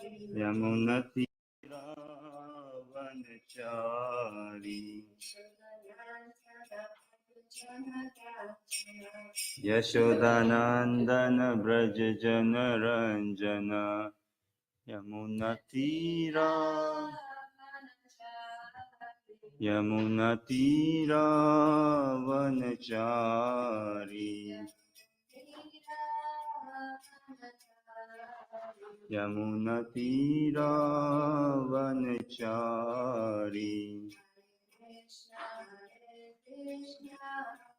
Yamunatiravanachari Yashodanandana Braja Janaranjana Yamunatira Yamunatiravanachari Yamunatiravanachari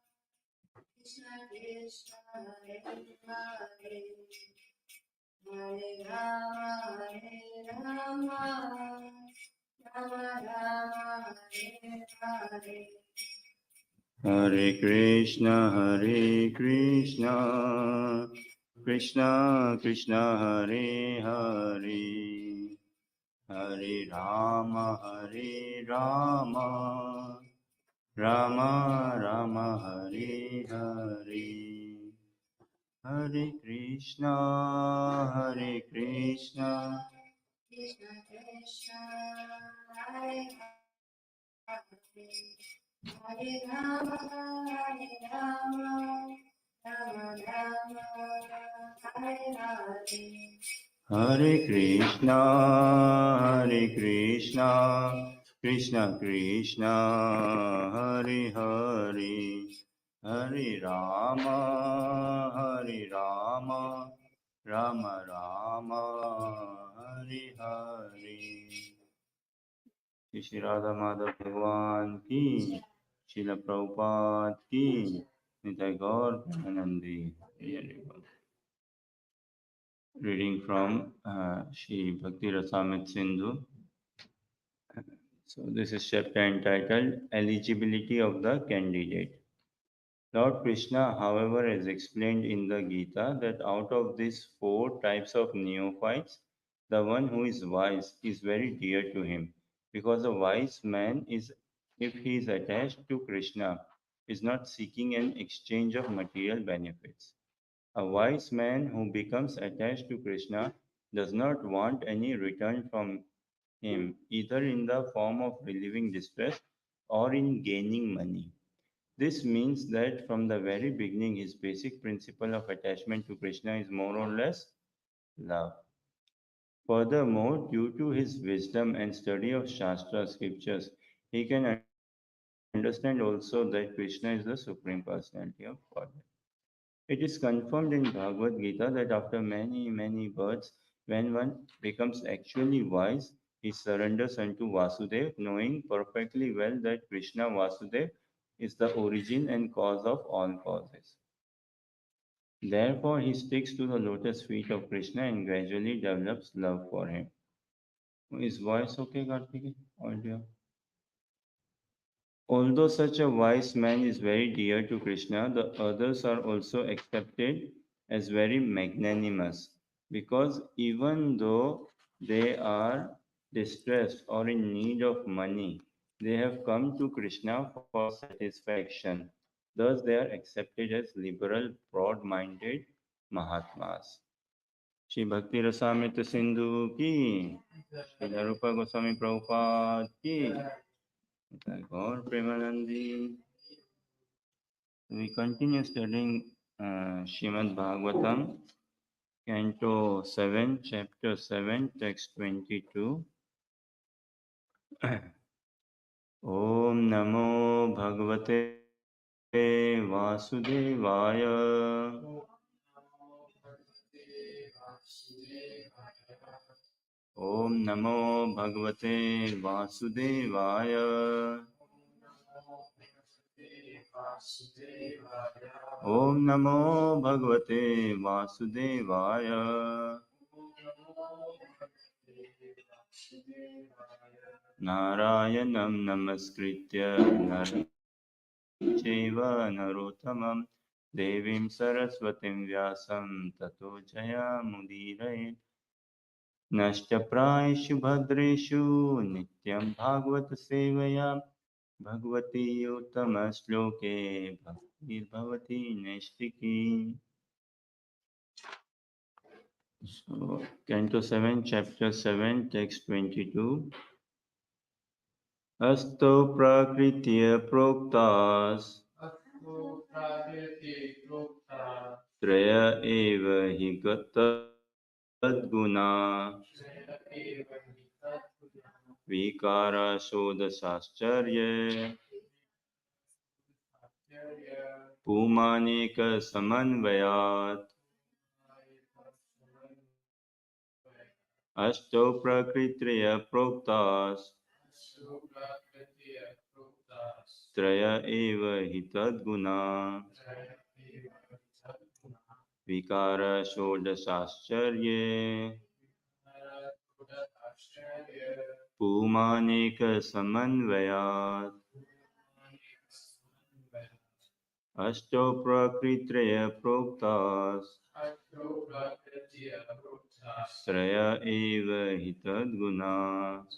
Krishna Krishna Hare Hare Hare Rama Rama Rama Rama Hare Hare Krishna Krishna Krishna Hare Hare Hare Rama Rama Rama Hare Hare Hare Krishna Krishna Krishna Hare Hare Hare Rama Rama Rama Hare Hare Hare Krishna Krishna Krishna Hare Hare Hare Rama Rama Rama Hare Hare Shri Radha Madhav Bhagwan ki Srila Prabhupada ki Nitai Gaur Anandi. Reading from Shri Bhakti Rasamrita Sindhu. So this is chapter entitled Eligibility of the Candidate. Lord Krishna, however, has explained in the Gita that out of these four types of neophytes, the one who is wise is very dear to him, because a wise man is, if he is attached to Krishna, is not seeking an exchange of material benefits. A wise man who becomes attached to Krishna does not want any return from him, either in the form of relieving distress or in gaining money. This means that from the very beginning, his basic principle of attachment to Krishna is more or less love. Furthermore, due to his wisdom and study of Shastra scriptures, he can understand also that Krishna is the Supreme Personality of Godhead. It is confirmed in Bhagavad Gita that after many births, when one becomes actually wise, he surrenders unto Vasudev, knowing perfectly well that Krishna Vasudev is the origin and cause of all causes. Therefore, he sticks to the lotus feet of Krishna and gradually develops love for him. Is voice okay, Kartikeya? Audio. Although such a wise man is very dear to Krishna, the others are also accepted as very magnanimous, because even though they are distressed or in need of money, they have come to Krishna for satisfaction. Thus, they are accepted as liberal, broad-minded Mahatmas. Shri Bhakti Rasamrita Sindhu ki, Shri Rupa Goswami Prabhupada ki, Gaur Premanandi. We continue studying Srimad Bhagavatam, Canto 7, Chapter 7, Text 22. Om Namo Bhagavate Vasudevaya. Om Namo Bhagavate Vasudevaya. Om Namo Bhagavate Vasudevaya. Narayanam Namaskritya Naram Chaiva Narottamam Devim Saraswatim Vyasam Tato Jaya Mudirayet Nashtapraishu Bhadreshu Nityam Bhagavata Sevaya Bhagavati Uttama Shloke Bhaktir Bhavati Naistiki. So, Canto 7, Chapter 7, Text 22. अस्तौ प्रकृत्य प्रोक्तास् अस्तु प्राकृते प्रोक्ता त्रय एव हि तद्गुणा त्रय एव हि तद्गुणः विकाराशोदशाश्चर्ये आचार्य पुमानेकसमन्वयात् अष्टौ प्रकृतयः प्रोक्तास् अस्तु प्राकृते प्रोक्ता त्रय एव हि तद्गुणा त्रय एव हि तद्गुणः विकारषोडशाश्चर्ये आचार्य पुमानेकसमन्वयात् अष्टौ प्रकृतयः प्रोक्तास् अस्तु प्राकृते प्रोक्ता त्रय एव हि तद्गुणा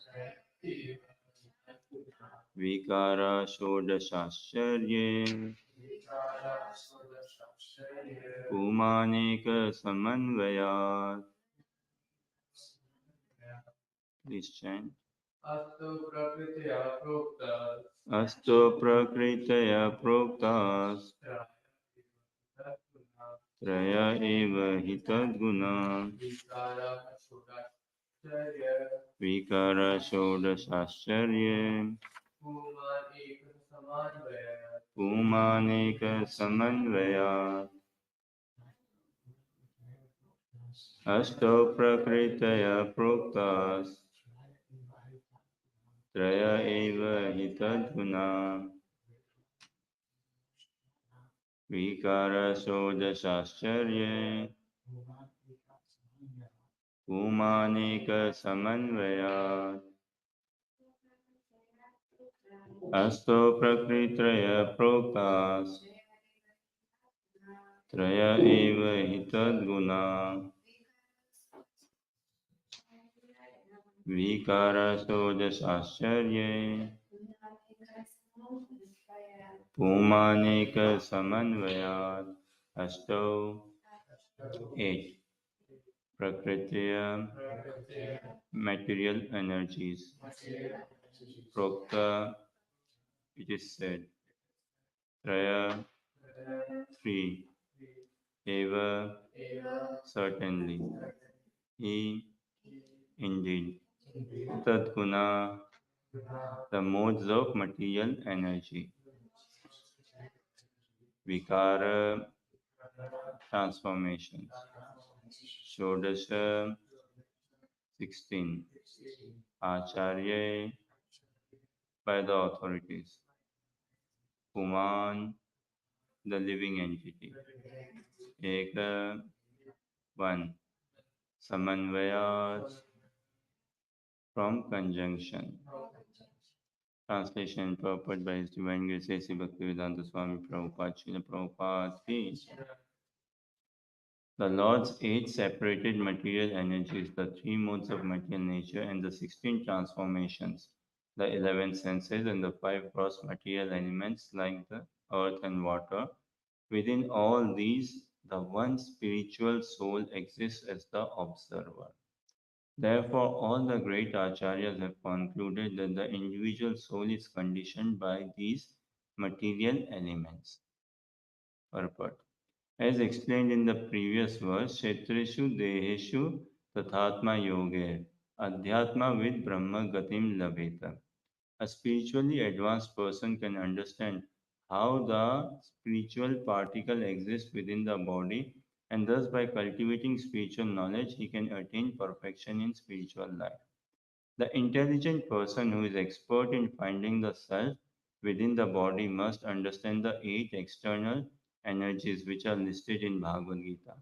त्रय एव हि तद्गुणः विकाराषोडशाश्चर्ये विकारासुरशास्त्रय पुमानेकसमन्वयात्. Please chant. अस्तु प्रकृत्या प्रोक्ता अस्तु प्रकृतया प्रोक्तास् त्रय एव हि तद्गुणा विकारासुरशास्त्रय विकारषोडशाश्चर्ये पुमानेकसमन्वय पुमानेकसमन्वयात्. अष्टौ प्रकृतया प्रोक्तास् त्रय एव हि तद्गुणा विकारषोडशाश्चर्ये पुमानेकसमन्वयात्. अष्टौ प्रकृतयः प्रोक्तास् त्रय एव हि तद्गुणा विकारषोडशाश्चर्ये पुमानेकसमन्वयात्. अष्टौ 8 प्रकृत्या material energies. Prokta, it is said. Traya, 3. Eva, certainly. He, indeed. Tadguna, the modes of material energy. Vikara, transformations. Shodasha, 16. Acharya, by the authorities. Puman, the living entity. Eka, 1. Samanvayas, from conjunction. Translation and purport by His Divine Grace A.C. Bhaktivedanta Swami Prabhupada, Srila Prabhupada Ki. The Lord's 8 separated material energies, the 3 modes of material nature, and the 16 transformations, the 11 senses, and the 5 gross material elements like the earth and water. Within all these, the one spiritual soul exists as the observer. Therefore, all the great acharyas have concluded that the individual soul is conditioned by these material elements. Purport. As explained in the previous verse, Kshetreshu Deheshu Tathatma Yoge Adhyatma Vid Brahma Gatim Labheta. A spiritually advanced person can understand how the spiritual particle exists within the body, and thus by cultivating spiritual knowledge, he can attain perfection in spiritual life. The intelligent person who is expert in finding the self within the body must understand the 8 external energies which are listed in Bhagavad Gita.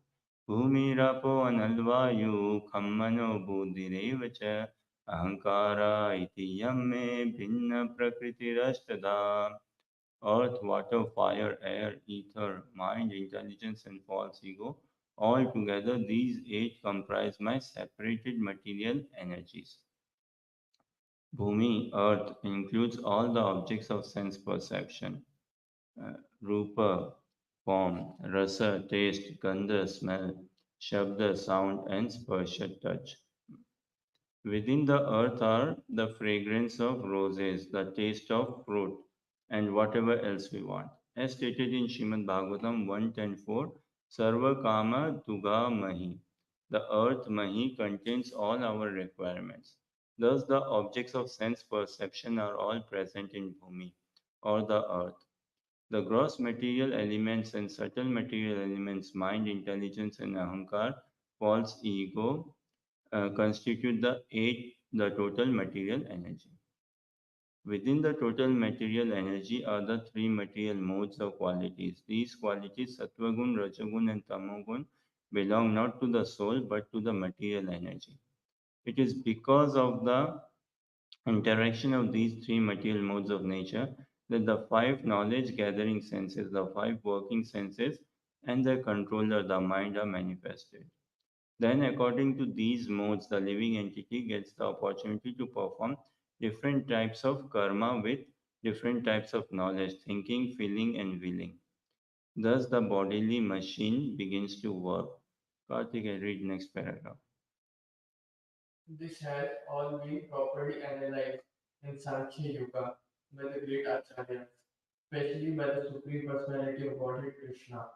Bhumirapo analvayu khammano buddhirev cha ahankara iti yamme bhinna prakritirashtada. Earth, water, fire, air, ether, mind, intelligence, and false ego. Altogether, these 8 comprise my separated material energies. Bhumi, earth, includes all the objects of sense perception. Rupa, form, rasa, taste, gandha, smell. Shabda, sound, and sparsha, touch. Within the earth are the fragrance of roses, the taste of fruit, and whatever else we want. As stated in Srimad Bhagavatam 110.4, Sarva Kama Tuga Mahi. The earth Mahi contains all our requirements. Thus, the objects of sense perception are all present in Bhumi, or the earth. The gross material elements and subtle material elements, mind, intelligence, and ahankar, false ego, constitute the total material energy. Within the total material energy are the three material modes of qualities. These qualities, Sattvagun, Rajagun, and Tamogun, belong not to the soul but to the material energy. It is because of the interaction of these three material modes of nature that the five knowledge gathering senses, the five working senses, and their controller, the mind, are manifested. Then, according to these modes, the living entity gets the opportunity to perform different types of karma with different types of knowledge, thinking, feeling, and willing. Thus, the bodily machine begins to work. Karthik, I read next paragraph. This has all been properly analyzed in Sankhya Yuga by the great Acharyas, especially by the Supreme Personality of Godhead Krishna,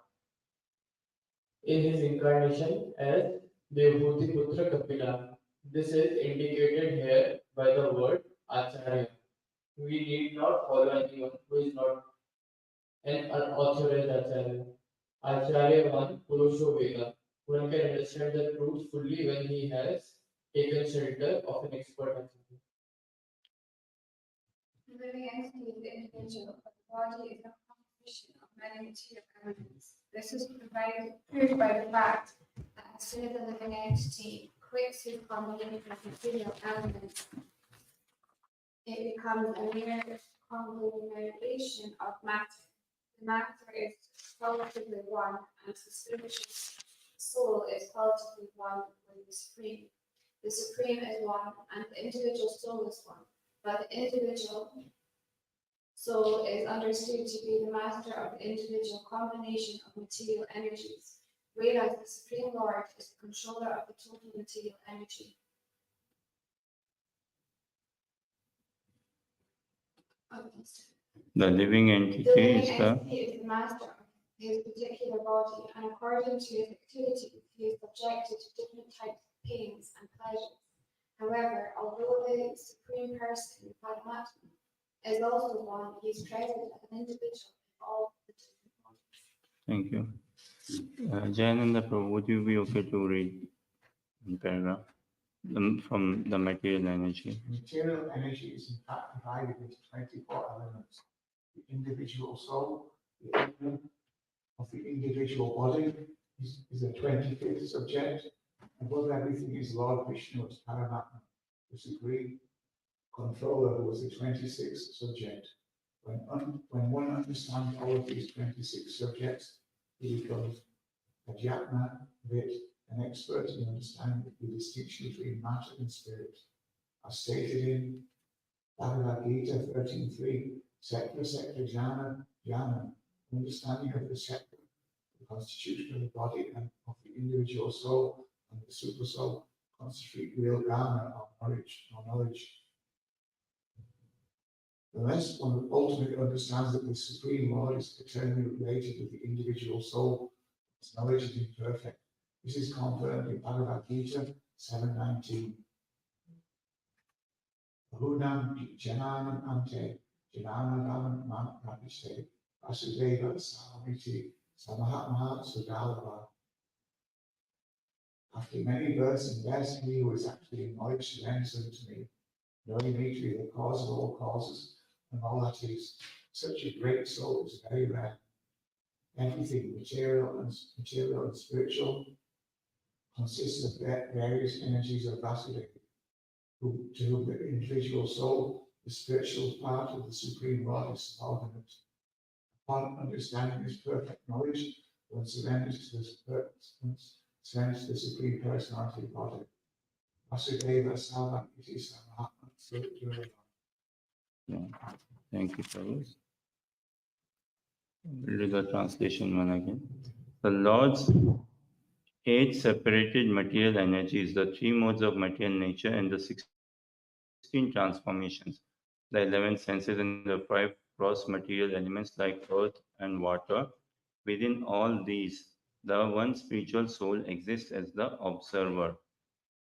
in his incarnation as Devhuti Putra Kapila. This is indicated here by the word Acharya. We need not follow anyone who is not an unauthorized Acharya. Acharya 1 Purusho Veda. One can understand the truth fully when he has taken shelter of an expert Acharya. Living entity of the individual, but the body is a composition of many material elements. This is proved by the fact that as soon as the living entity quits his combination of material elements, it becomes a mere conglomeration of matter. The matter is qualitatively one, and the spiritual soul is qualitatively one with the Supreme. The Supreme is one, and the individual soul is one. But the individual soul is understood to be the master of the individual combination of material energies, whereas the Supreme Lord is the controller of the total material energy. The living The entity living is the entity is the master of his particular body, and according to his activity, he is subjected to different types of pains and pleasures. However, although the Supreme Person, Paramatma, is also one, he is present as an individual in all the different bodies. thank you. Jayananda Prabhu, would you be okay to read one paragraph from the material energy? Material energy is in fact divided into 24 elements. The individual soul, the element of the individual body is a 25th subject. Above everything is Lord Vishnu as Paramatma, the supreme controller, who was the 26th subject. When one understands all of these 26 subjects, he becomes a Jatna, Vit, an expert in understanding the distinction between matter and spirit. As stated in Bhagavad Gita 13.3, Sekta Sekta Jnana Jnana, understanding of the sector, the constitution of the body and of the individual soul and the super soul constitute real Dharma or knowledge. The less one ultimately understands that the Supreme Lord is eternally related with the individual soul, its knowledge is imperfect. This is confirmed in Bhagavad Gita 7.19. Bahunam Jananam Ante, Jananam Rapiste, Vasudeva Samiti, Samahatma Sudalava. After many births and deaths, he who is actually in knowledge surrenders unto me, knowing me to be the cause of all causes and all that is. Such a great soul is very rare. Everything material and spiritual consists of various energies of Vasudeva, to whom the individual soul, the spiritual part of the Supreme Lord, is subordinate. Upon understanding this perfect knowledge, one surrenders to the Supreme Personality of Godhead. Vasudeva Savam Iti Samahatma. Yeah. Thank you, Prabhu. We'll do the translation one again. The Lord's Eight separated material energies, the three modes of material nature, and the 16 transformations, the 11 senses, and the five gross material elements like earth and water. Within all these, the one spiritual soul exists as the observer.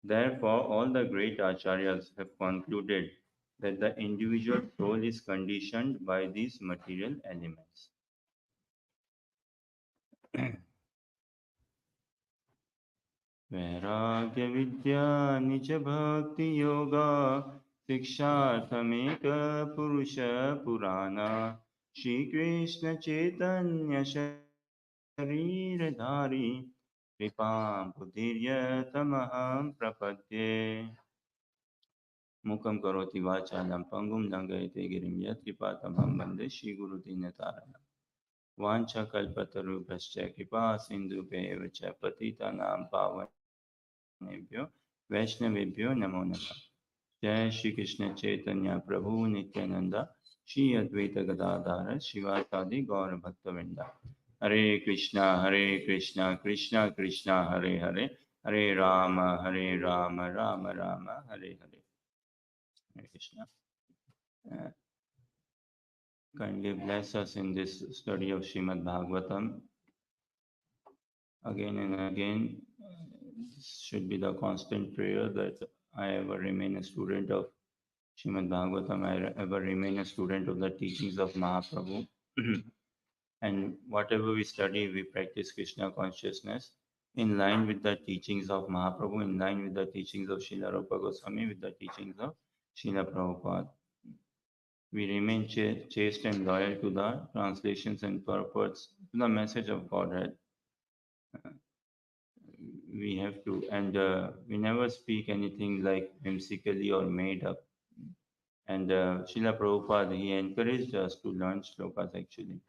Therefore, all the great acharyas have concluded that the individual soul is conditioned by these material elements. वैराग्य विद्या निज भक्ति योगा शिक्षार्थमेक पुरुष पुराना श्री कृष्ण चैतन्य शरीरधारी कृपां बुद्धिर्यतमहं प्रपद्ये मुखं करोति वाचालं पङ्गुं लङ्घयते गिरिं यत्कृपातमहं वन्दे श्रीगुरुदीनतारणम् वाञ्छाकल्पतरुभ्यश्च कृपा सिन्धुभ्येव च पतितानां पावनेभ्यो वैष्णवेभ्यो नमो नमः जय श्री कृष्ण चैतन्य प्रभु नित्यानंद श्री अद्वैत गदाधर शिवासादि गौर भक्तवृंदा हरे Krishna Krishna Krishna Hare Hare Hare Ram Ram Ram Hare Hare Hare Krishna. Uh, Kindly bless us in this study of Srimad Bhagavatam again and again. This should be the constant prayer that I ever remain a student of Srimad Bhagavatam, I ever remain a student of the teachings of Mahaprabhu. And whatever we study, we practice Krishna consciousness in line with the teachings of Mahaprabhu, in line with the teachings of Srila Rupa Goswami, with the teachings of Srila Prabhupada. We remain chaste and loyal to the translations and purports, to the message of Godhead. We have to, and we never speak anything like whimsically or made up. And Srila Prabhupada, he encouraged us to learn shlokas actually.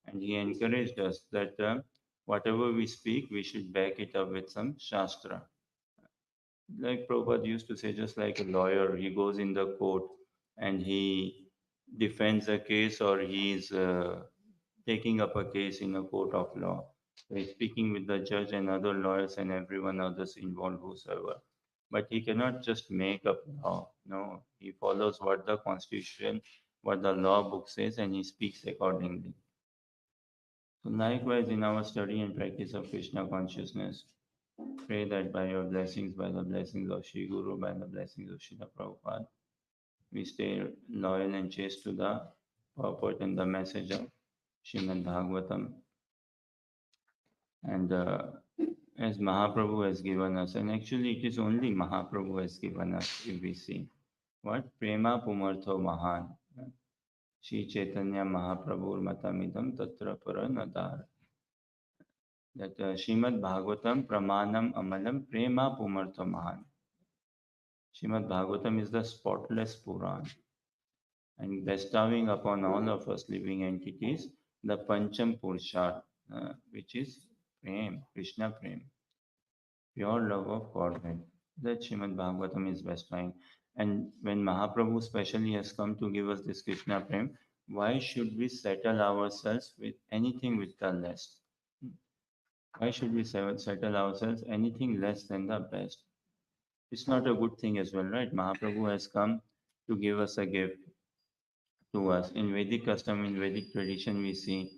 And he encouraged us that whatever we speak, we should back it up with some shastra. Like Prabhupada used to say, just like a lawyer, he goes in the court and he defends a case or he's taking up a case in a court of law. So he's speaking with the judge and other lawyers and everyone others involved, whosoever. But he cannot just make up law. No, he follows what the constitution, what the law book says, and he speaks accordingly. So likewise, in our study and practice of Krishna consciousness, pray that by your blessings, by the blessings of Sri Guru, by the blessings of Srila Prabhupada, we stay loyal and chaste to the purport and the message of Srimad Bhagavatam. And as Mahaprabhu has given us, and actually it is only Mahaprabhu has given us, if we see. What? Prema Pumartho Mahan. Shri Chaitanya Mahaprabhur Matamidam Tatra Paranadar. That Srimad Bhagavatam Pramanam Amalam Prema Pumartho Mahan. Srimad Bhagavatam is the spotless Puran and bestowing upon all of us living entities the Pancham Purusharth, which is Prem, Krishna Prem, pure love of Godhead. That Srimad Bhagavatam is bestowing. And when Mahaprabhu specially has come to give us this Krishna Prem, why should we settle ourselves with anything with the less? Why should we settle ourselves anything less than the best? It's not a good thing as well, right? Mahaprabhu has come to give us a gift to us. In Vedic custom, in Vedic tradition, we see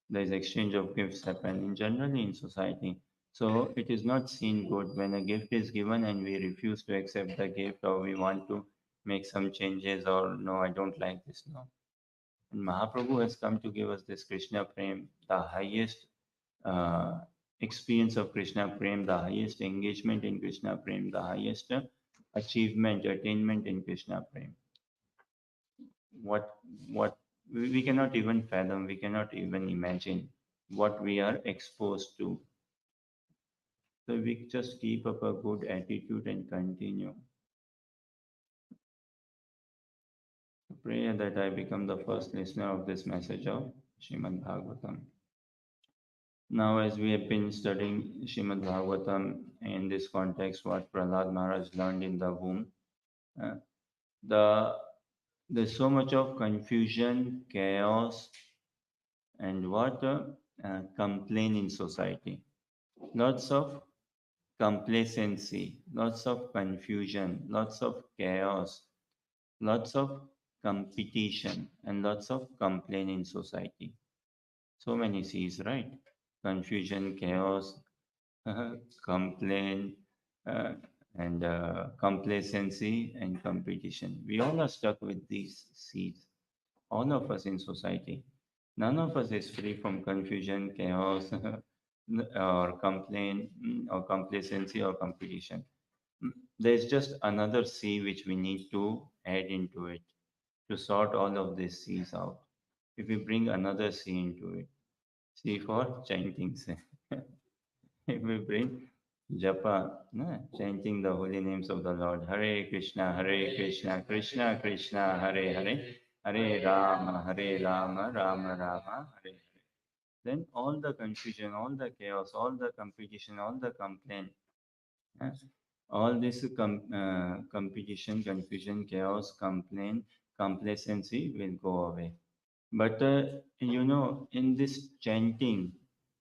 there is exchange of gifts happen in generally in society. So it is not seen good when a gift is given and we refuse to accept the gift or we want to make some changes or no, I don't like this. No. And Mahaprabhu has come to give us this Krishna Prem, the highest uh, experience of Krishna Prem, the highest engagement in Krishna Prem, the highest achievement, attainment in Krishna Prem. What what we cannot even fathom, we cannot even imagine what we are exposed to. So we just keep up a good attitude and continue. Pray that I become the first listener of this message of Srimad Bhagavatam. Now, as we have been studying Srimad Bhagavatam in this context, what Prahlad Maharaj learned in the womb, uh, the there's so much of confusion, chaos, and what complaint in society. Lots of complacency, lots of confusion, lots of chaos, lots of competition, and lots of complaint in society. So many C's, right? Confusion, chaos, complaint, uh, and complacency and competition. We all are stuck with these C's, all of us in society. None of us is free from confusion, chaos, or complaint, or complacency, or competition. There's just another C which we need to add into it to sort all of these C's out. If we bring another C into it, C for chanting. If we bring japa, no, chanting the holy names of the Lord, Hare Krishna, Krishna Krishna, Hare Hare, Hare Rama, Rama Rama, Hare Hare. Then all the confusion, all the chaos, all the competition, all the complaint, eh, all this competition, confusion, chaos, complaint, complacency will go away. But in this chanting,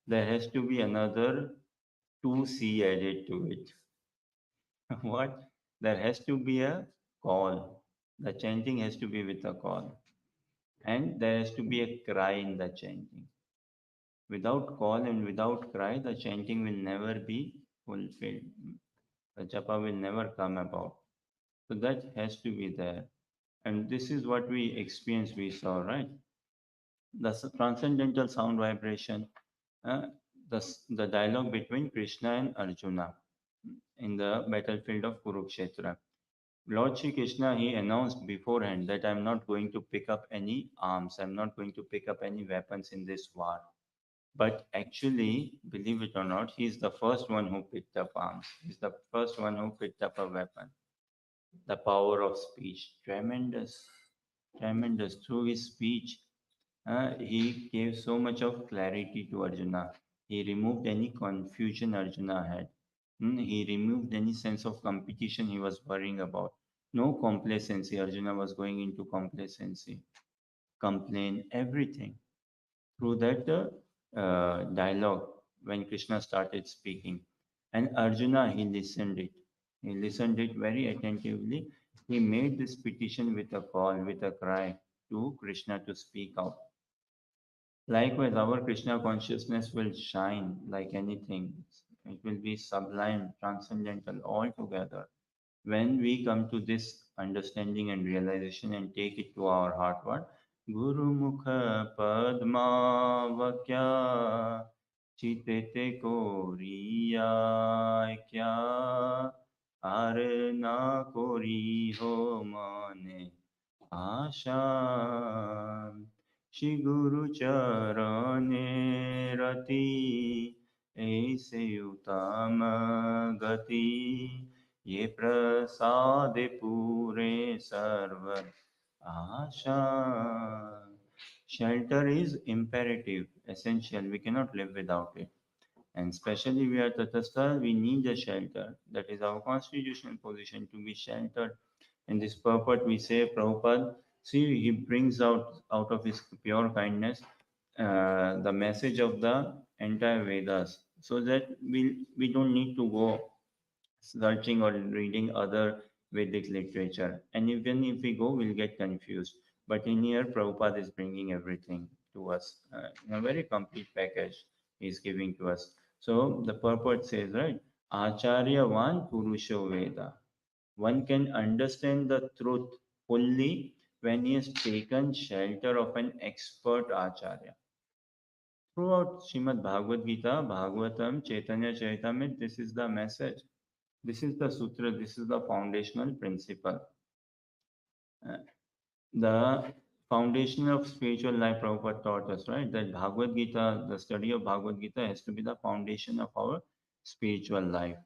there has to be another 2C added to it. What? There has to be a call. The chanting has to be with a call. And there has to be a cry in the chanting. Without call and without cry, the chanting will never be fulfilled. The japa will never come about. So that has to be there. And this is what we experienced, we saw, right? The transcendental sound vibration, uh, the dialogue between Krishna and Arjuna in the battlefield of Kurukshetra. Lord Shri Krishna, he announced beforehand that I'm not going to pick up any arms, I'm not going to pick up any weapons in this war. But actually, believe it or not, he's the first one who picked up arms. He's the first one who picked up a weapon. The power of speech, tremendous, tremendous. Through his speech, he gave so much of clarity to Arjuna. He removed any confusion Arjuna had. He removed any sense of competition he was worrying about. No complacency. Arjuna was going into complacency, complain, everything. Through that dialogue, when Krishna started speaking, and Arjuna, he listened it. He listened it very attentively. He made this petition with a call, with a cry to Krishna to speak out. Likewise, our Krishna consciousness will shine like anything. It will be sublime, transcendental altogether. When we come to this understanding and realization and take it to our heart, what? Guru Mukha Padma Vakya Chitete Koriya Kya Arna Kori Ho Mane Asha Shri Guru Charane Rati Aise Utama Gati Ye Prasade Pure Sarva Asha. Shelter is imperative, essential. We cannot live without it. And especially we are Tathastha, we need a shelter. That is our constitutional position to be sheltered. In this purport, we say, Prabhupada, see, he brings out of his pure kindness the message of the entire Vedas so that we don't need to go searching or reading other Vedic literature. And even if we go, we'll get confused. But in here, Prabhupada is bringing everything to us in a very complete package he's giving to us. So the purport says, right, Acharya Van Purusho Veda. One can understand the truth fully when he has taken shelter of an expert Acharya. Throughout Srimad Bhagavad Gita, Bhagavatam, Chaitanya Charitamrita, this is the message. This is the sutra, this is the foundational principle. Uh, the foundation of spiritual life, Prabhupada taught us, right? That Bhagavad Gita, the study of Bhagavad Gita has to be the foundation of our spiritual life.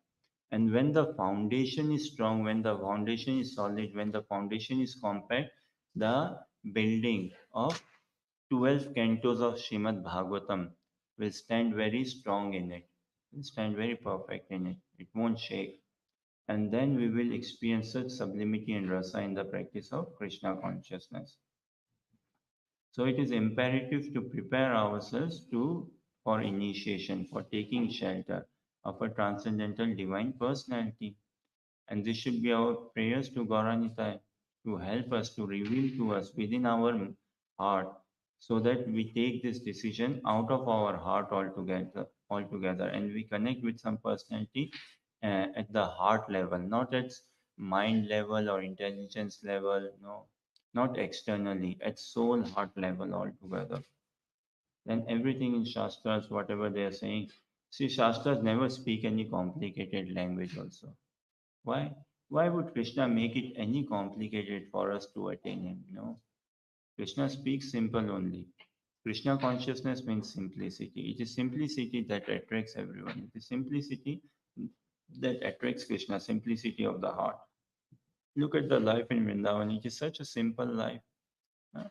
And when the foundation is strong, when the foundation is solid, when the foundation is compact, the building of 12 cantos of Srimad Bhagavatam will stand very strong in it, will stand very perfect in it. It won't shake. And then we will experience such sublimity and rasa in the practice of Krishna consciousness. So it is imperative to prepare ourselves for initiation, for taking shelter of a transcendental divine personality. And this should be our prayers to Gauranitai to help us, to reveal to us within our heart, so that we take this decision out of our heart altogether, and we connect with some personality at the heart level, not at mind level or intelligence level, no, not externally, at soul heart level altogether. Then everything in Shastras, whatever they are saying, see, Shastras never speak any complicated language also. Why? Why would Krishna make it any complicated for us to attain him? No. Krishna speaks simple only. Krishna consciousness means simplicity. It is simplicity that attracts everyone. It is simplicity that attracts Krishna, simplicity of the heart. Look at the life in Vrindavan. It is such a simple life. huh?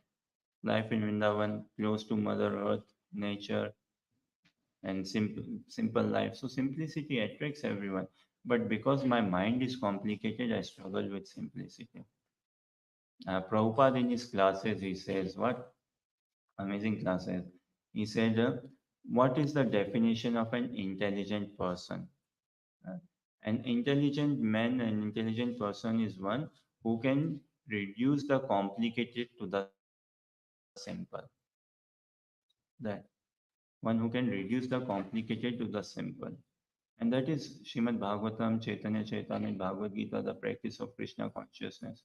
Life in Vrindavan, close to Mother Earth, nature, and simple life. So simplicity attracts everyone. But because my mind is complicated, I struggle with simplicity. Prabhupada in his classes, he says, what amazing classes. He said, what is the definition of an intelligent person? Uh, an intelligent man, an intelligent person is one who can reduce the complicated to the simple. That one who can reduce the complicated to the simple. And that is Srimad Bhagavatam, Chaitanya Chaitamrita, Bhagavad Gita, the practice of Krishna consciousness.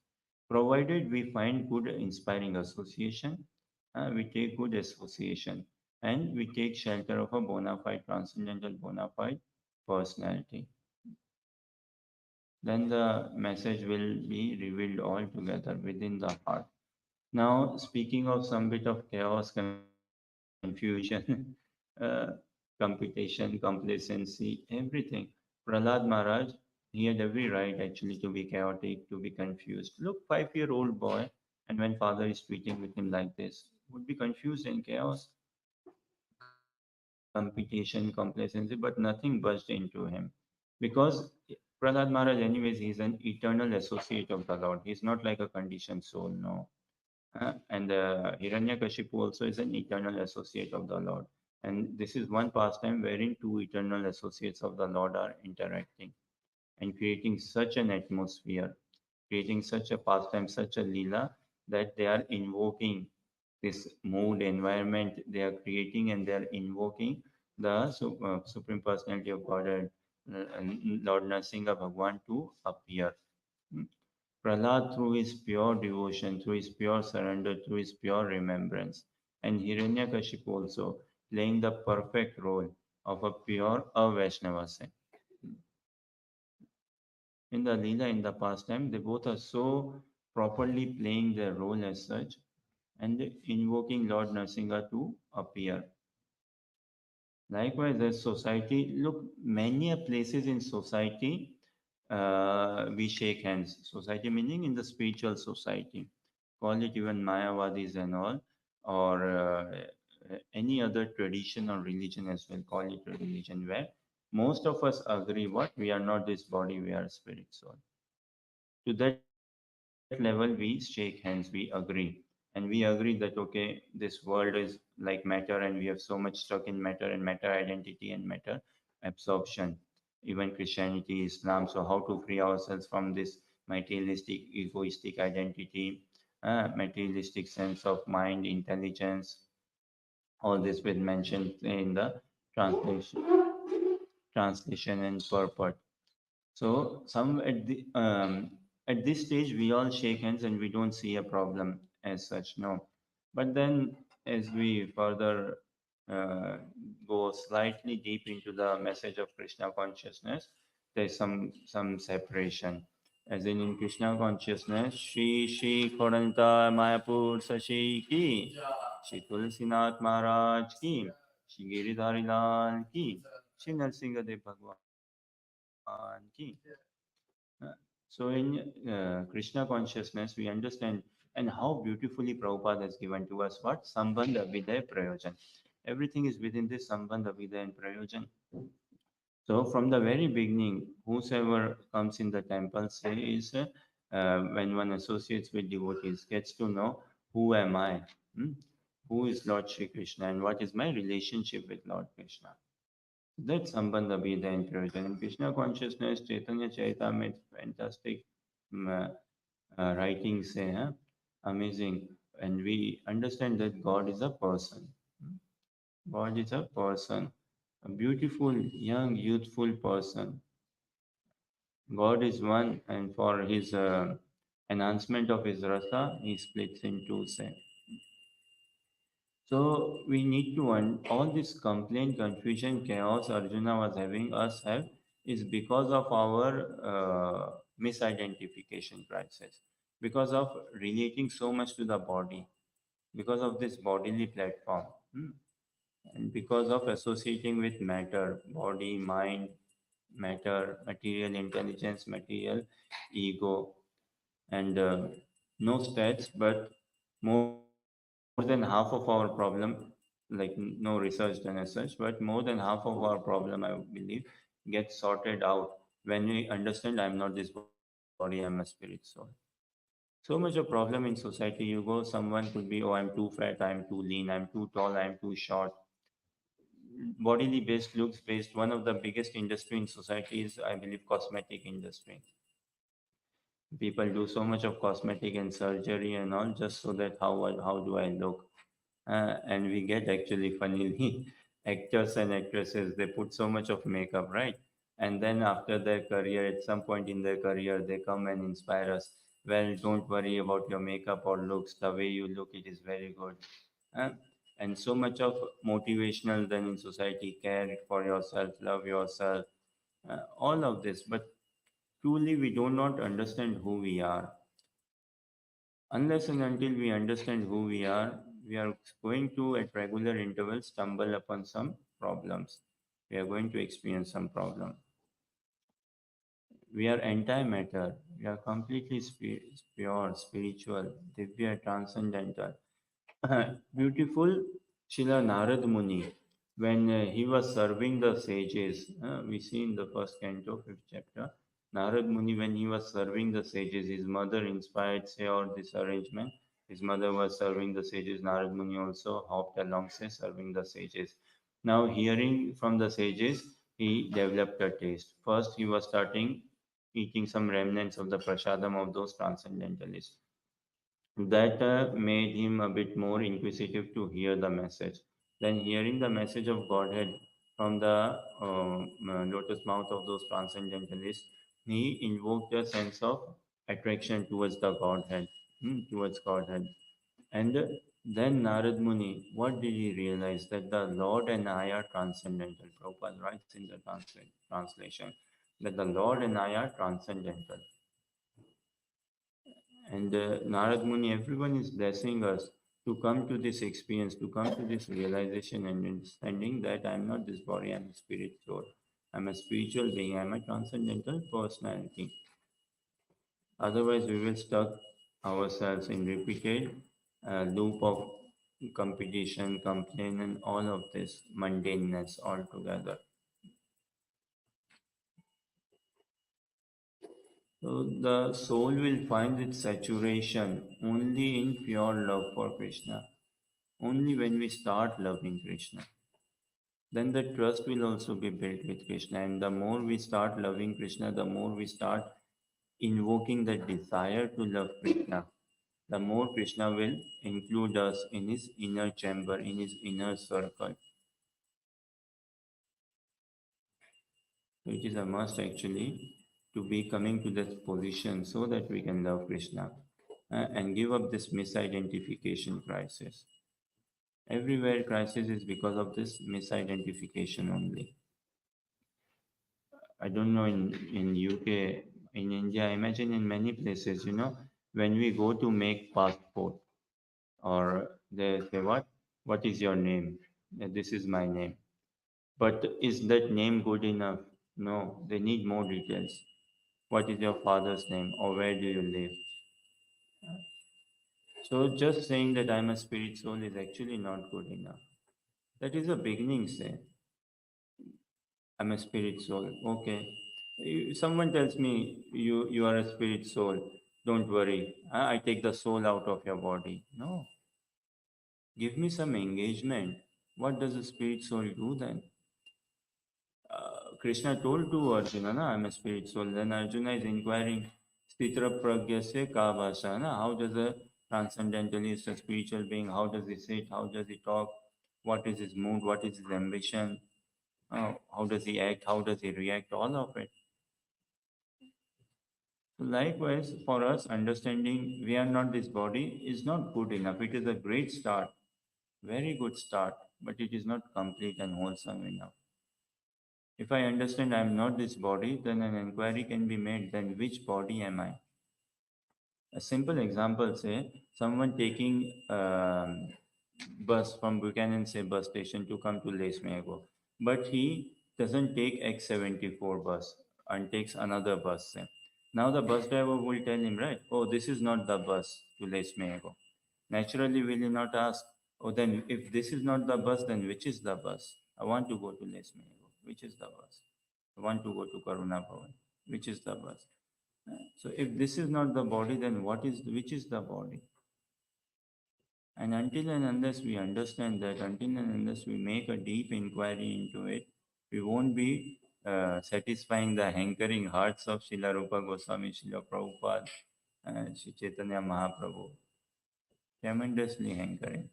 Provided we find good inspiring association, we take good association, and we take shelter of a bona fide, transcendental bona fide personality. Then the message will be revealed altogether within the heart. Now, speaking of some bit of chaos, confusion, computation, complacency, everything. Prahlad Maharaj, he had every right actually to be chaotic, to be confused. Look, 5-year-old boy, and when father is tweeting with him like this, would be confused and chaos, computation, complacency, but nothing budged into him. Because Prahlad Maharaj, anyways, he's an eternal associate of the Lord. He's not like a conditioned soul, no. And Hiranyakashipu also is an eternal associate of the Lord. And this is one pastime wherein two eternal associates of the Lord are interacting and creating such an atmosphere, creating such a pastime, such a lila, that they are invoking this mood environment they are creating, and they are invoking the Supreme Personality of Godhead, Lord Nrsimha Bhagwan, to appear. Hmm. Prahlad, through his pure devotion, through his pure surrender, through his pure remembrance, and Hiranyakashipu also playing the perfect role of a pure Vaishnava saint. In the Leela, in the pastime, they both are so properly playing their role as such and invoking Lord Nrsimha to appear. Likewise, as society, look, many a places in society, we shake hands. Society meaning in the spiritual society. Call it even Mayavadis and all, or any other tradition or religion as well. Call it a religion where most of us agree what we are not this body, we are spirit soul. To that level, we shake hands, we agree. And we agree that, okay, this world is like matter, and we have so much stuck in matter and matter identity and matter absorption. Even Christianity, Islam. So, how to free ourselves from this materialistic, egoistic identity, materialistic sense of mind, intelligence, all this with mentioned in the translation and purport. So some at this stage we all shake hands and we don't see a problem as such, no. But then as we further uh, go slightly deep into the message of Krishna consciousness, there's some separation. As in Krishna consciousness, Shri Khoranta Mayapur Sashi ki, Shri Tulsinath Maharaj ki, Shri Giridhari Lal ki, Shri Narsingadev Bhagwan ki. So in Krishna consciousness, we understand and how beautifully Prabhupada has given to us what Sambandha Vidya Prayojan. Everything is within this Sambandha Vidya and Prayojan. So from the very beginning, whosoever comes in the temple says, when one associates with devotees, gets to know who am I, hmm? Who is Lord Shri Krishna, and what is my relationship with Lord Krishna. That Sambandha be the introduction. In Krishna consciousness, Chaitanya Charitamrita, fantastic um, writings say, huh? Amazing. And we understand that God is a person. God is a person, a beautiful, young, youthful person. God is one, and for his enhancement of his rasa, he splits into say. So we need to all this complaint, confusion, chaos Arjuna was having us have is because of our misidentification crisis, because of relating so much to the body, because of this bodily platform, and because of associating with matter, body, mind, matter, material intelligence, material ego, and no stats, but more than half of our problem, like no research done as such, but more than half of our problem, I believe, gets sorted out when we understand I'm not this body, I'm a spirit soul. So much of problem in society. You go, someone could be, oh, I'm too fat, I'm too lean, I'm too tall, I'm too short. Bodily based, looks based. One of the biggest industry in society is, I believe, cosmetic industry. People do so much of cosmetic and surgery and all just so that how do I look, and we get actually funnily actors and actresses, they put so much of makeup, right? And then after their career, at some point in their career, they come and inspire us. Well, don't worry about your makeup or looks, the way you look, it is very good. uh, and so much of motivational then in society, care for yourself, love yourself, all of this. But truly we do not understand who we are. Unless and until we understand who we are going to, at regular intervals, stumble upon some problems. We are going to experience some problem. We are antimatter. We are completely pure, spiritual, divya, transcendental. Beautiful Srila Narad Muni, when he was serving the sages, we see in the first canto, fifth chapter, Narad Muni, when he was serving the sages, his mother inspired, say, or this arrangement. His mother was serving the sages. Narad Muni also hopped along, say, serving the sages. Now, hearing from the sages, he developed a taste. First, he was starting eating some remnants of the prasadam of those transcendentalists. That made him a bit more inquisitive to hear the message. Then, hearing the message of Godhead from the lotus mouth of those transcendentalists, he invoked a sense of attraction towards the Godhead, towards Godhead. And then Narad Muni, what did he realize? That the Lord and I are transcendental. Prabhupada writes in the translation that the Lord and I are transcendental. And Narad Muni, everyone is blessing us to come to this experience, to come to this realization and understanding that I'm not this body, I'm a spirit soul. I'm a spiritual being, I'm a transcendental personality. Otherwise, we will stuck ourselves in repeated loop of competition, complaint, and all of this mundaneness altogether. So the soul will find its saturation only in pure love for Krishna. Only when we start loving Krishna, then the trust will also be built with Krishna. And the more we start loving Krishna, the more we start invoking the desire to love Krishna, the more Krishna will include us in his inner chamber, in his inner circle. So it is a must actually to be coming to that position so that we can love Krishna and give up this misidentification crisis. Everywhere crisis is because of this misidentification only. I don't know in UK, in India, I imagine in many places, when we go to make passport, or they say, what is your name? Yeah, this is my name. But is that name good enough? No, they need more details. What is your father's name, or where do you live? So just saying that I'm a spirit soul is actually not good enough. That is a beginning, say. I'm a spirit soul. Okay. Someone tells me you are a spirit soul. Don't worry. I take the soul out of your body. No. Give me some engagement. What does a spirit soul do then? Krishna told to Arjuna, na, I'm a spirit soul. Then Arjuna is inquiring, Stitra Pragyasya ka bhasha, na? How does a transcendentalist, a spiritual being, how does he sit? How does he talk? What is his mood? What is his ambition? How does he act? How does he react? All of it. So likewise, for us, understanding we are not this body is not good enough. It is a great start, very good start, but it is not complete and wholesome enough. If I understand I am not this body, then an inquiry can be made, then which body am I? A simple example, say, someone taking bus from Buchanan, say, bus station to come to Les Mago, but he doesn't take X74 bus and takes another bus, say. Now the bus driver will tell him, right, oh, this is not the bus to Les Mago. Naturally, will he not ask, oh, then if this is not the bus, then which is the bus? I want to go to Les Mago. Which is the bus? I want to go to Karuna Bhavan. Which is the bus? So if this is not the body, then which is the body? And until and unless we understand that, until and unless we make a deep inquiry into it, we won't be satisfying the hankering hearts of Srila Rupa Goswami, Srila Prabhupada, and Sri Chaitanya Mahaprabhu. Tremendously hankering.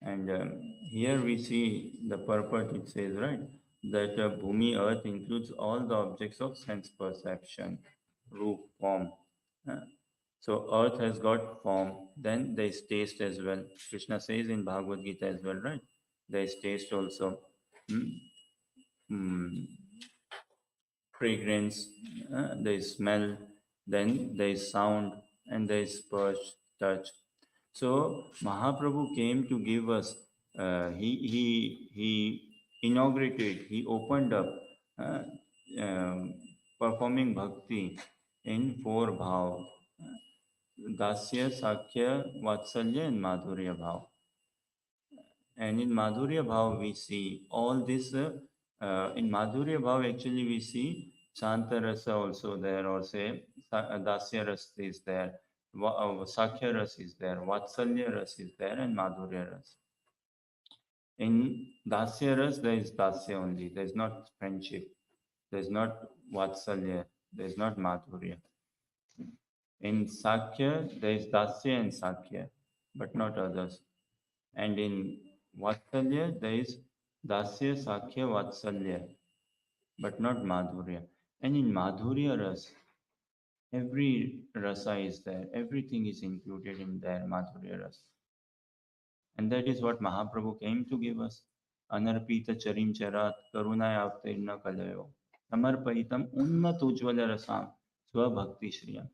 And here we see the purport, it says, right, that Bhumi, earth, includes all the objects of sense perception, roop, form. Uh, so earth has got form, then there is taste as well. Krishna says in Bhagavad Gita as well, right? There is taste also. Hmm? Hmm. Fragrance, there is smell, then there is sound, and there is spurge, touch. So Mahaprabhu came to give us. He inaugurated. He opened up uh, um, performing bhakti in four bhav: dasya, sakya, vatsalya, and madhurya bhav. And in Madhurya Bhav, we see all this. In Madhurya Bhav, actually, we see Shanta Rasa also there, or say Dasya Rasa is there, Sakhya Rasa is there, Vatsalya Rasa is there, and Madhurya Rasa. In Dasya Rasa, there is Dasya only, there is not friendship, there is not Vatsalya, there is not Madhurya. In Sakhya, there is Dasya and Sakhya, but not others. And in Vatsalya, there is Dasya, Sakhya, Vatsalya, but not Madhurya. And in Madhurya Ras, every rasa is there, everything is included in there, Madhurya Ras. And that is what Mahaprabhu came to give us. Anarpita Charim Charat, Karunaya Avtirna Kalayo, Samarpaitam Unnat Ujvala Rasam, Swabhakti Shriyam,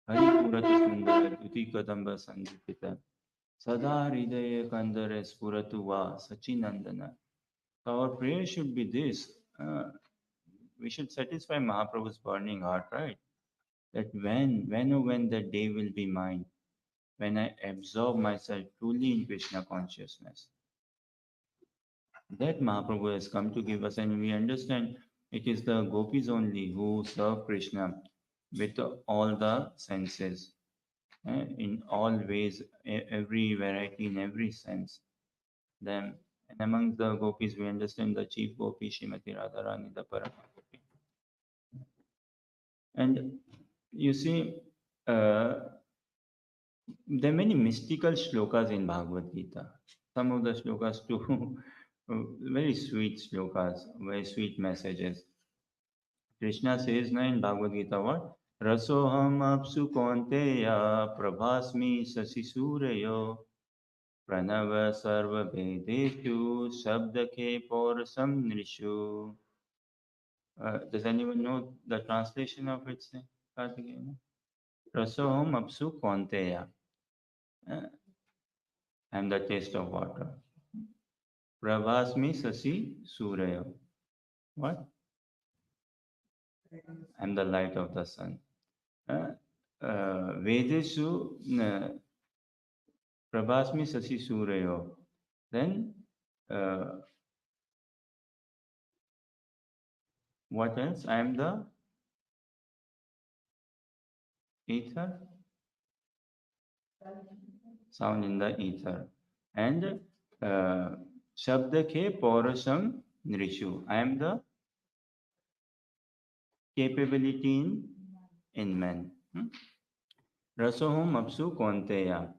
Haripurat Sundara, Duti Kadamba Sandipita, Sada Hridaya Kandara Spuratu Va, Sachinandana. So our prayer should be this. We should satisfy Mahaprabhu's burning heart, right? That when that day will be mine, when I absorb myself truly in Krishna consciousness. That Mahaprabhu has come to give us, and we understand it is the gopis only who serve Krishna with all the senses, in all ways, every variety, in every sense. Them. And among the gopis, we understand the chief gopi, Srimati Radharani, the Parama Gopi. And you see, there are many mystical shlokas in Bhagavad Gita. Some of the shlokas too, very sweet shlokas, very sweet messages. Krishna says now in Bhagavad Gita what? Rasoham apsu konteya prabhasmi sasisureyo pranava sarva vedeshu shabdake porasam nishu. Does anyone know the translation of it? Say, Karthikeya? Rasoham apsu konteya. I am the taste of water. Prabhasmi sasi suraya. What? I am the light of the sun. Vedeshu prabhasmi sasi surayo. Then what else? I am the ether. Sound in the ether. And uh, Shabdakhe Paurasam Nrishu. I am the capability in men. Rasoham Apsu Konteya.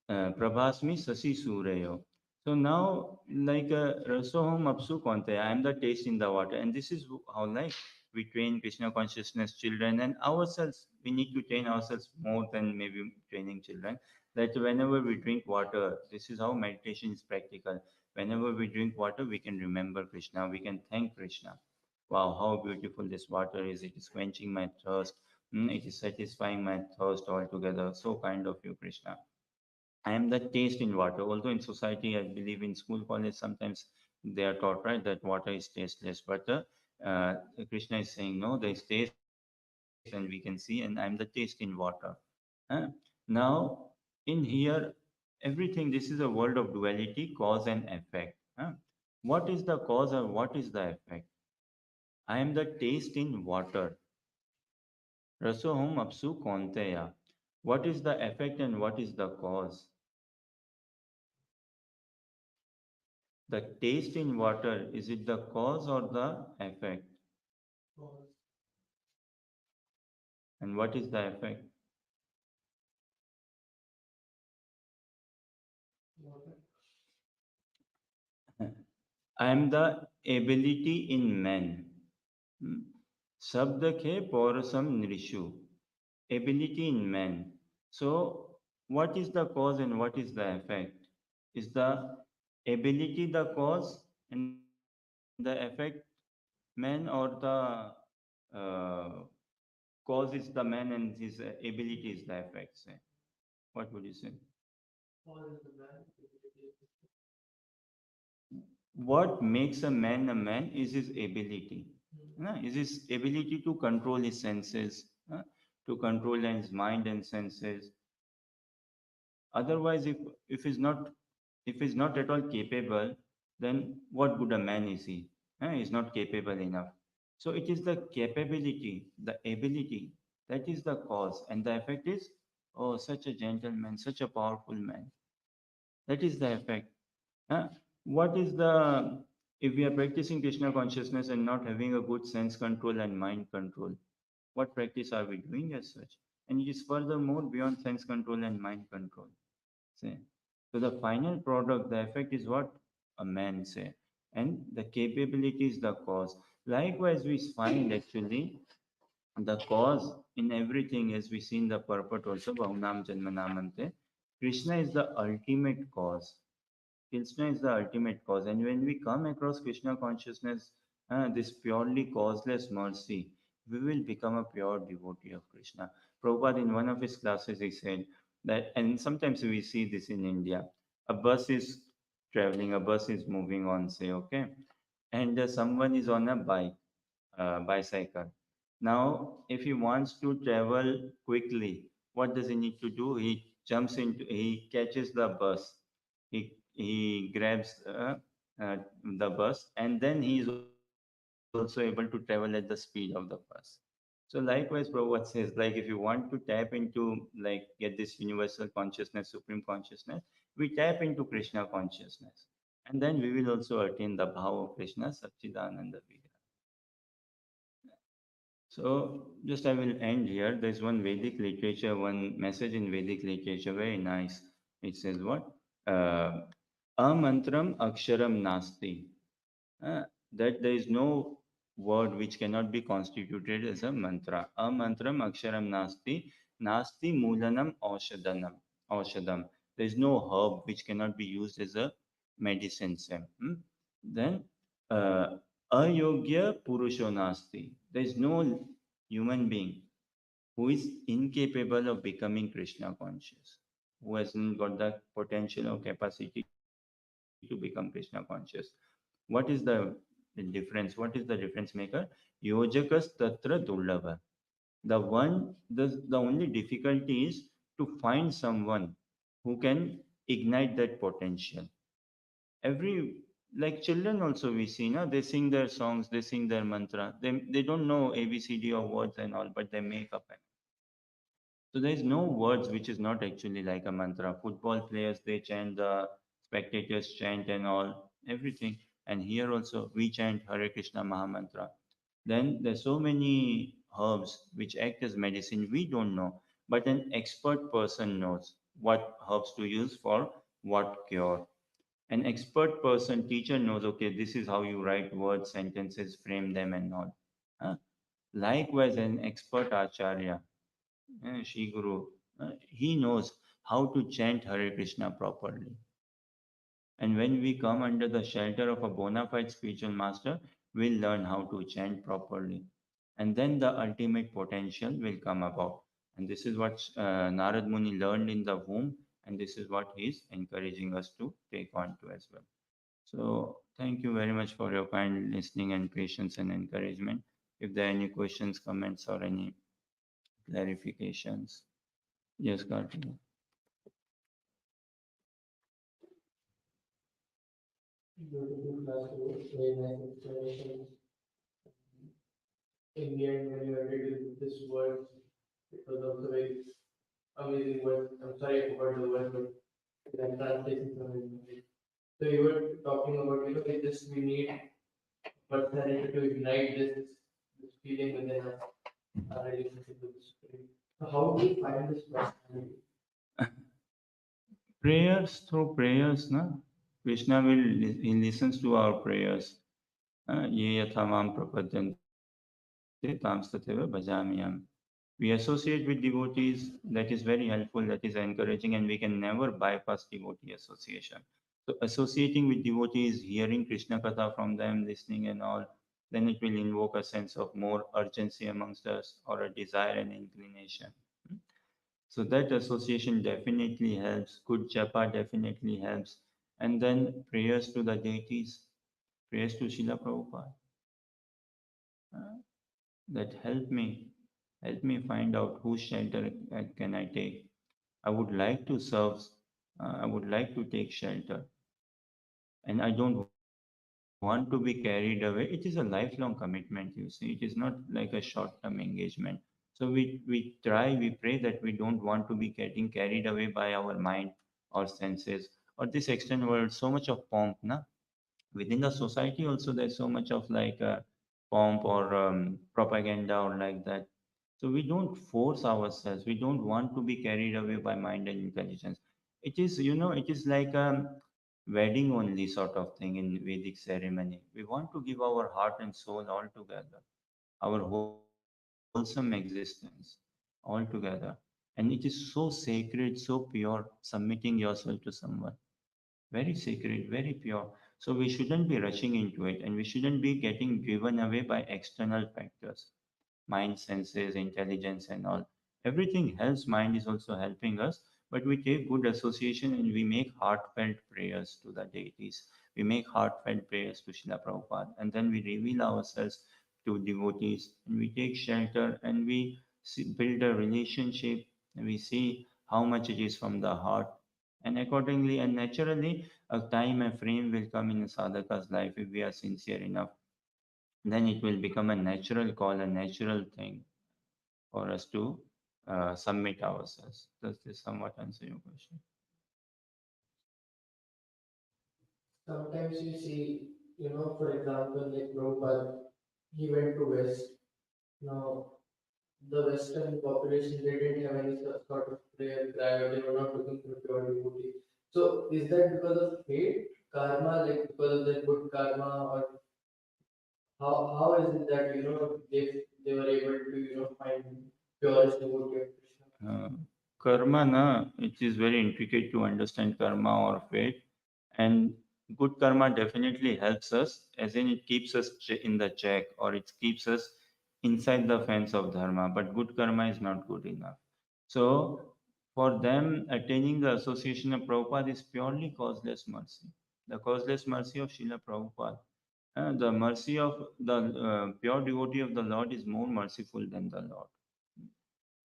Prabhasmi Sasi Sureyo. So now, like Rasoham Apsu Konteya, I am the taste in the water. And this is how, like, we train Krishna consciousness children and ourselves. We need to train ourselves more than maybe training children. That whenever we drink water, this is how meditation is practical. Whenever we drink water, we can remember Krishna, we can thank Krishna. Wow, how beautiful this water is! It is quenching my thirst. It is satisfying my thirst altogether. So kind of you, Krishna. I am the taste in water. Although in society, I believe in school, college, sometimes they are taught, right, that water is tasteless. But Krishna is saying, no, there is taste and we can see, and I am the taste in water. Now, in here, everything, this is a world of duality, cause and effect. What is the cause or what is the effect? I am the taste in water. Rasoham apsu konteya. What is the effect and what is the cause? The taste in water, is it the cause or the effect? Cause And what is the effect? water. I am the ability in man. Hmm. Sabdakhe porasam nrishu. Ability in man. So, what is the cause and what is the effect? Is the ability the cause and the effect man, or cause is the man and his ability is the effect? Say, what would you say? Cause is the man, ability is the What makes a man is his ability. Is his ability to control his senses, to control his mind and senses. Otherwise, if he's not if he's not at all capable, then what good a man is he? He's not capable enough. So it is the capability, the ability, that is the cause, and the effect is, oh, such a gentleman, such a powerful man. That is the effect. Huh? What is the, if we are practicing Krishna consciousness and not having a good sense control and mind control, what practice are we doing as such? And it is furthermore beyond sense control and mind control. Say. So the final product, the effect is what a man say. And the capability is the cause. Likewise, we find actually the cause in everything, as we see in the purport also, Bahunam Janmanamante. Krishna is the ultimate cause. Krishna is the ultimate cause. And when we come across Krishna consciousness, this purely causeless mercy, we will become a pure devotee of Krishna. Prabhupada, in one of his classes, he said that, and sometimes we see this in India, a bus is traveling, a bus is moving on, say, okay, and someone is on a bicycle. Now, if he wants to travel quickly, what does he need to do? He catches the bus. He grabs the bus, and then he is also able to travel at the speed of the bus. So likewise, Prabhupada says, like if you want to tap into, like get this universal consciousness, supreme consciousness, we tap into Krishna consciousness. And then we will also attain the bhava of Krishna, Satchidananda Vigraha. So just I will end here. There's one Vedic literature, one message in Vedic literature, very nice. It says what? Uh, Amantram aksharam nasti. Uh, that there is no word which cannot be constituted as a mantra. Amantram aksharam nasti. Nasti mulanam aushadam. There is no herb which cannot be used as a medicine. Say. Then uh, ayogya purusho nasti. There is no human being who is incapable of becoming Krishna conscious, who hasn't got the potential or capacity to become Krishna conscious. What is the difference? What is the difference maker? Yojakas tatra dullava. The only difficulty is to find someone who can ignite that potential. Every, like children also we see, na, they sing their songs, they sing their mantra. They don't know ABCD or words and all, but they make up. So there is no words which is not actually like a mantra. Football players, they chant the spectators chant and all, everything. And here also we chant Hare Krishna Mahamantra. Then there's so many herbs which act as medicine we don't know, but an expert person knows what herbs to use for what cure. An expert person, teacher knows, okay, this is how you write words, sentences, frame them and all. Huh? Likewise, an expert acharya, Shri Guru, he knows how to chant Hare Krishna properly. And when we come under the shelter of a bona fide spiritual master, we'll learn how to chant properly. And then the ultimate potential will come about. And this is what Narad Muni learned in the womb, and this is what he's encouraging us to take on to as well. So, thank you very much for your kind listening and patience and encouragement. If there are any questions, comments, or any clarifications, yes, Karthik. Beautiful classroom, very nice explanation. In the end, when you edited this word, it was also very amazing word. I'm sorry I forgot the word, but then translation is amazing. So you were talking about, we just we need personality to ignite this feeling within us, our relationship with the Spirit. So how do you find this personality? Prayers, through prayers, na? Krishna will, he listens to our prayers. Ye yatha mam prapadyante tam satyeva bhajamiyam. We associate with devotees, that is very helpful, that is encouraging, and we can never bypass devotee association. So associating with devotees, hearing Krishna Katha from them, listening and all, then it will invoke a sense of more urgency amongst us or a desire and inclination. So that association definitely helps. Good japa definitely helps. And then prayers to the deities, prayers to Srila Prabhupada, uh, that help me find out whose shelter can I take. I would like to serve, I would like to take shelter, and I don't want to be carried away. It is a lifelong commitment, you see. It is not like a short-term engagement. So we try, we pray that we don't want to be getting carried away by our mind or senses or this external world. So much of pomp, na? Within the society also there's so much of like pomp or propaganda or like that. So we don't force ourselves, we don't want to be carried away by mind and intelligence. It is, it is like a wedding only sort of thing in Vedic ceremony. We want to give our heart and soul all together, our wholesome existence all together. And it is so sacred, so pure, submitting yourself to someone. Very sacred, very pure. So we shouldn't be rushing into it, and we shouldn't be getting driven away by external factors, mind, senses, intelligence, and all. Everything helps. Mind is also helping us, but we take good association and we make heartfelt prayers to the deities. We make heartfelt prayers to Srila Prabhupada, and then we reveal ourselves to devotees, and we take shelter, and we build a relationship, and we see how much it is from the heart. And accordingly and naturally, a time and frame will come in a sadhaka's life if we are sincere enough. Then it will become a natural call, a natural thing for us to submit ourselves. Does this somewhat answer your question? Sometimes you see, for example, like Prabhupada, he went to West. Now, the Western population, they didn't have any sort of prayer cry, or they were not looking for pure devotee. So, is that because of fate, karma, like because of that good karma, or how is it that they were able to find purest devotee of Krishna? Uh, Karma, na, it is very intricate to understand karma or fate. And good karma definitely helps us, as in it keeps us in the check or it keeps us inside the fence of dharma. But good karma is not good enough. So, for them, attaining the association of Prabhupada is purely causeless mercy. The causeless mercy of Srila Prabhupada. The mercy of the pure devotee of the Lord is more merciful than the Lord.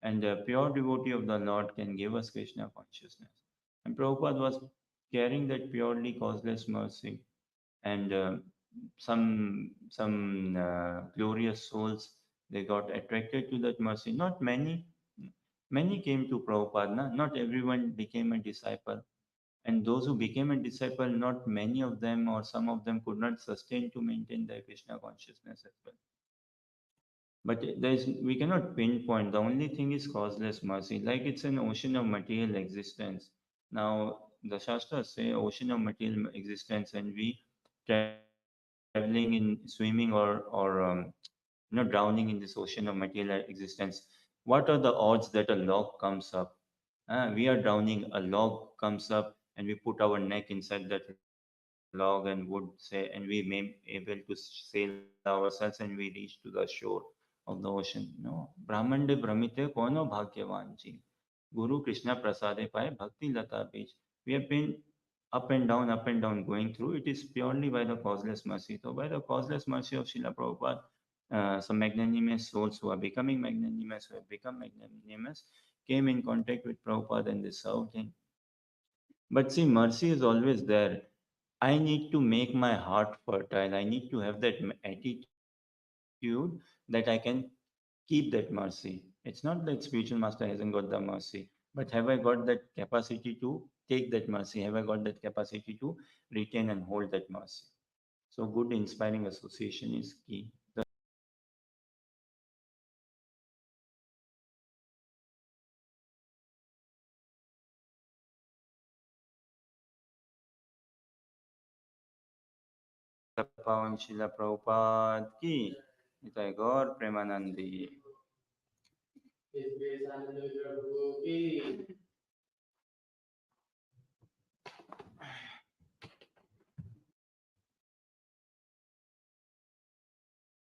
And a pure devotee of the Lord can give us Krishna consciousness. And Prabhupada was carrying that purely causeless mercy. And some glorious souls, they got attracted to that mercy. Not many, many came to Prabhupada. Not everyone became a disciple. And those who became a disciple, not many of them or some of them could not sustain to maintain their Krishna consciousness as well. But we cannot pinpoint. The only thing is causeless mercy. Like it's an ocean of material existence. Now the Shastras say ocean of material existence, and we traveling in swimming or drowning in this ocean of material existence. What are the odds that a log comes up? We are drowning, a log comes up, and we put our neck inside that log and would say, and we may able to sail ourselves and we reach to the shore of the ocean. No. Brahmande Brahmite Kono Bhagyavan ji. Guru Krishna Prasade Pai Bhakti Lata Beach. We have been up and down, going through. It is purely by the causeless mercy. So, by the causeless mercy of Srila Prabhupada, some magnanimous souls who are becoming magnanimous, who have become magnanimous, came in contact with Prabhupada and they served him. But see, mercy is always there. I need to make my heart fertile. I need to have that attitude that I can keep that mercy. It's not that spiritual master hasn't got the mercy, but have I got that capacity to take that mercy? Have I got that capacity to retain and hold that mercy? So, good inspiring association is key. The Pawan Shila Prabhupada ki, Nitai Gaur Premanandi. His Grace Ananda Vigraha ki